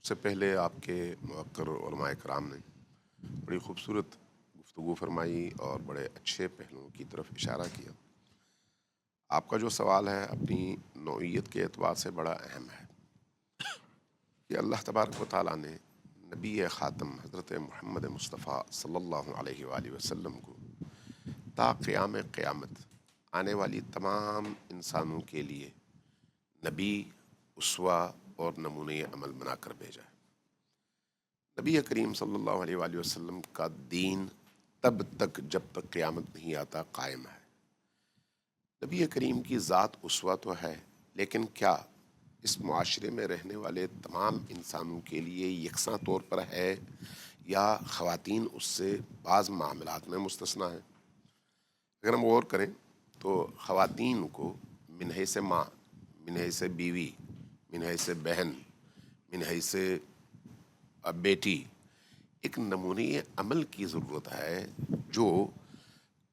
اس سے پہلے آپ کے موقر علماء کرام نے بڑی خوبصورت گفتگو فرمائی اور بڑے اچھے پہلوؤں کی طرف اشارہ کیا۔ آپ کا جو سوال ہے اپنی نوعیت کے اعتبار سے بڑا اہم ہے کہ اللہ تبارک و تعالیٰ نے نبی خاتم حضرت محمد مصطفیٰ صلی اللہ علیہ وآلہ وسلم کو تا قیام قیامت آنے والی تمام انسانوں کے لیے نبی، اسوہ اور نمونۂ عمل بنا کر بھیجا ہے۔ نبی کریم صلی اللہ علیہ وآلہ وسلم کا دین تب تک جب تک قیامت نہیں آتا قائم ہے۔ نبی کریم کی ذات اسوہ تو ہے، لیکن کیا اس معاشرے میں رہنے والے تمام انسانوں کے لیے یکساں طور پر ہے یا خواتین اس سے بعض معاملات میں مستثنیٰ ہیں؟ اگر ہم غور کریں تو خواتین کو من حیث ماں، من حیث بیوی، من حیث بہن، من حیث بیٹی ایک نمونۂ عمل کی ضرورت ہے جو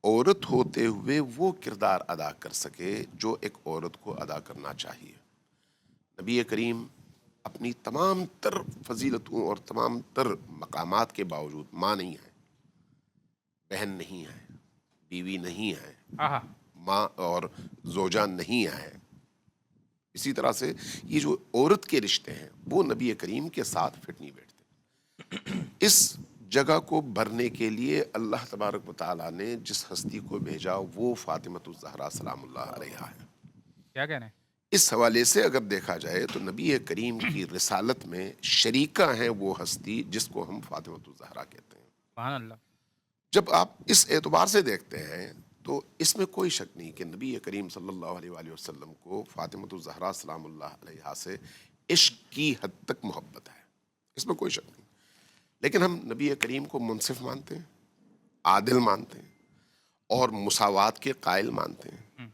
عورت ہوتے ہوئے وہ کردار ادا کر سکے جو ایک عورت کو ادا کرنا چاہیے۔ نبی کریم اپنی تمام تر فضیلتوں اور تمام تر مقامات کے باوجود ماں نہیں ہے، بہن نہیں ہے، بیوی نہیں ہے، آہا ماں اور زوجہ نہیں ہے۔ اسی طرح سے یہ جو عورت کے رشتے ہیں وہ نبی کریم کے ساتھ فٹ نہیں بیٹھتے۔ اس جگہ کو بھرنے کے لیے اللہ تبارک و تعالیٰ نے جس ہستی کو بھیجا وہ فاطمۃ الزہرا سلام اللہ علیہا ہے۔ کیا کہنے اس حوالے سے اگر دیکھا جائے تو نبی کریم کی رسالت میں شریکہ ہیں وہ ہستی جس کو ہم فاطمۃ الزہرا کہتے ہیں۔ سبحان اللہ۔ جب آپ اس اعتبار سے دیکھتے ہیں تو اس میں کوئی شک نہیں کہ نبی کریم صلی اللہ علیہ وآلہ وسلم کو فاطمۃ الزہرا سلام اللہ علیہا سے عشق کی حد تک محبت ہے، اس میں کوئی شک نہیں۔ لیکن ہم نبی کریم کو منصف مانتے ہیں، عادل مانتے ہیں اور مساوات کے قائل مانتے ہیں۔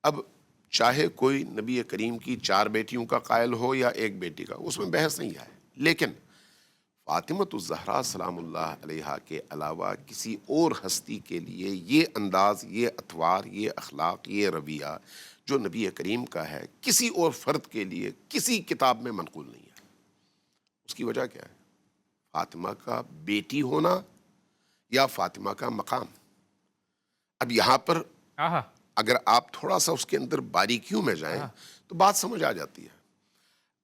اب چاہے کوئی نبی کریم کی 4 بیٹیوں کا قائل ہو یا ایک بیٹی کا، اس میں بحث نہیں ہے، لیکن فاطمۃ الزہرا سلام اللہ علیہا کے علاوہ کسی اور ہستی کے لیے یہ انداز، یہ اطوار، یہ اخلاق، یہ رویہ جو نبی کریم کا ہے کسی اور فرد کے لیے کسی کتاب میں منقول نہیں ہے۔ اس کی وجہ کیا ہے؟ فاطمہ کا بیٹی ہونا یا فاطمہ کا مقام۔ اب یہاں پر آہا اگر آپ تھوڑا سا اس کے اندر باریکیوں میں جائیں آہا تو بات سمجھ آ جاتی ہے۔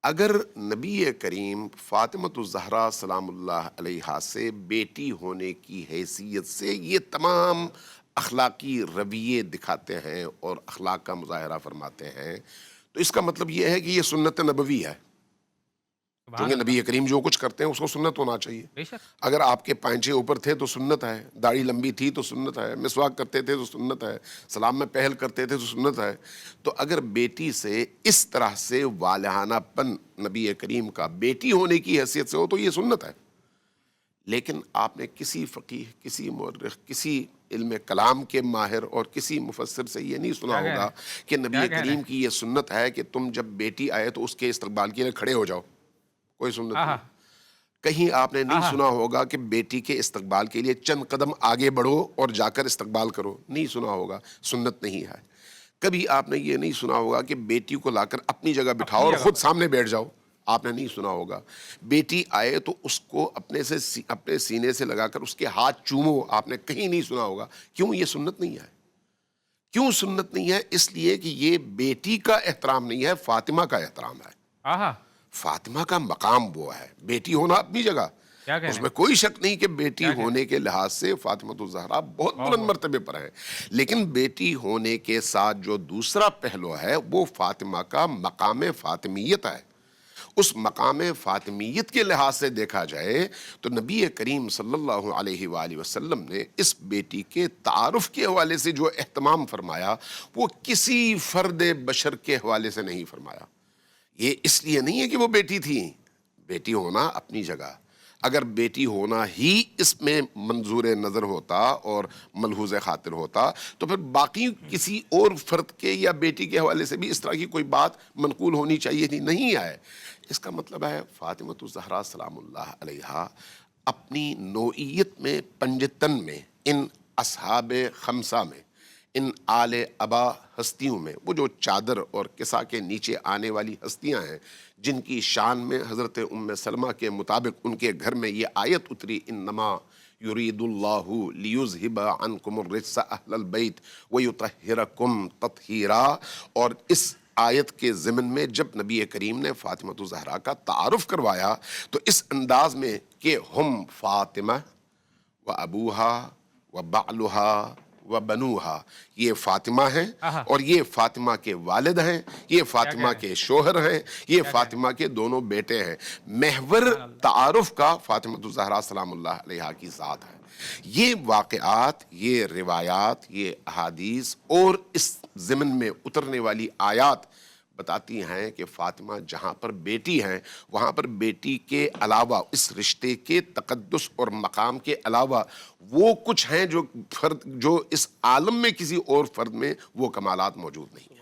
اگر نبی کریم فاطمۃ الزہرا سلام اللہ علیہا سے بیٹی ہونے کی حیثیت سے یہ تمام اخلاقی رویے دکھاتے ہیں اور اخلاق کا مظاہرہ فرماتے ہیں تو اس کا مطلب یہ ہے کہ یہ سنت نبوی ہے، سبحان کیونکہ اللہ۔ نبی کریم جو کچھ کرتے ہیں اس کو سنت ہونا چاہیے۔ بے شک اگر آپ کے پائنچے اوپر تھے تو سنت ہے، داڑھی لمبی تھی تو سنت ہے، مسواک کرتے تھے تو سنت ہے، سلام میں پہل کرتے تھے تو سنت ہے۔ تو اگر بیٹی سے اس طرح سے والہانہ پن نبی کریم کا بیٹی ہونے کی حیثیت سے ہو تو یہ سنت ہے۔ لیکن آپ نے کسی فقیہ، کسی مورخ، کسی علم کلام کے ماہر اور کسی مفسر سے یہ نہیں سنا کیا کہنے ہوگا کہ کیا نبی کہنے کریم کی یہ سنت ہے کہ تم جب بیٹی آئے تو اس کے استقبال کے لیے کھڑے ہو جاؤ۔ کوئی سنت آہا نہیں۔ کہیں آپ نے نہیں آہا سنا ہوگا کہ بیٹی کے استقبال کے لیے چند قدم آگے بڑھو اور جا کر استقبال کرو، نہیں سنا ہوگا، سنت نہیں ہے۔ کبھی آپ نے یہ نہیں سنا ہوگا کہ بیٹی کو لا کر اپنی جگہ بٹھاؤ اپنی اور جگہ خود پر سامنے بیٹھ جاؤ، آپ نے نہیں سنا ہوگا۔ بیٹی آئے تو اس کو اپنے سینے سے لگا کر اس کے ہاتھ چومو، آپ نے کہیں نہیں سنا ہوگا۔ کیوں؟ یہ سنت نہیں ہے۔ کیوں سنت نہیں ہے؟ اس لیے کہ یہ بیٹی کا احترام نہیں ہے، فاطمہ کا احترام ہے۔ آہا فاطمہ کا مقام وہ ہے، بیٹی ہونا اپنی جگہ، کیا اس کہنے میں کوئی شک نہیں کہ بیٹی کیا کہنے ہونے کے لحاظ سے فاطمۃ الزہرا بہت واہ بلند واہ مرتبے پر ہے، لیکن بیٹی ہونے کے ساتھ جو دوسرا پہلو ہے وہ فاطمہ کا مقام فاطمیت ہے۔ اس مقام فاطمیت کے لحاظ سے دیکھا جائے تو نبی کریم صلی اللہ علیہ وآلہ وسلم نے اس بیٹی کے تعارف کے حوالے سے جو اہتمام فرمایا وہ کسی فرد بشر کے حوالے سے نہیں فرمایا۔ یہ اس لیے نہیں ہے کہ وہ بیٹی تھی، بیٹی ہونا اپنی جگہ، اگر بیٹی ہونا ہی اس میں منظور نظر ہوتا اور ملحوظ خاطر ہوتا تو پھر باقی کسی اور فرد کے یا بیٹی کے حوالے سے بھی اس طرح کی کوئی بات منقول ہونی چاہیے تھی، نہیں ہے۔ اس کا مطلب ہے فاطمۃ الزہرا سلام اللہ علیہا اپنی نوعیت میں، پنجتن میں، ان اصحاب خمسہ میں ان آل ابا ہستیوں میں وہ جو چادر اور کسا کے نیچے آنے والی ہستیاں ہیں جن کی شان میں حضرت ام سلمہ کے مطابق ان کے گھر میں یہ آیت اتری انما یرید اللہ لیذہب عنکم الرجس اہل البیت ویطہرکم تطہیرا. اور اس آیت کے ضمن میں جب نبی کریم نے فاطمہ الزہرا کا تعارف کروایا تو اس انداز میں کہ ہم فاطمہ و ابوہا و بعلہا و بنوہا، یہ فاطمہ ہیں آہا، اور یہ فاطمہ کے والد ہیں، یہ فاطمہ رہے ہیں؟ کے شوہر ہیں، یہ کیا کہہ فاطمہ کے دونوں بیٹے ہیں. محور سبحان اللہ. تعارف کا فاطمہ الزہرا سلام اللہ علیہا کی ذات ہے. یہ واقعات، یہ روایات، یہ احادیث اور اس ضمن میں اترنے والی آیات بتاتی ہیں کہ فاطمہ جہاں پر بیٹی ہیں وہاں پر بیٹی کے علاوہ اس رشتے کے تقدس اور مقام کے علاوہ وہ کچھ ہیں جو اس عالم میں کسی اور فرد میں وہ کمالات موجود نہیں.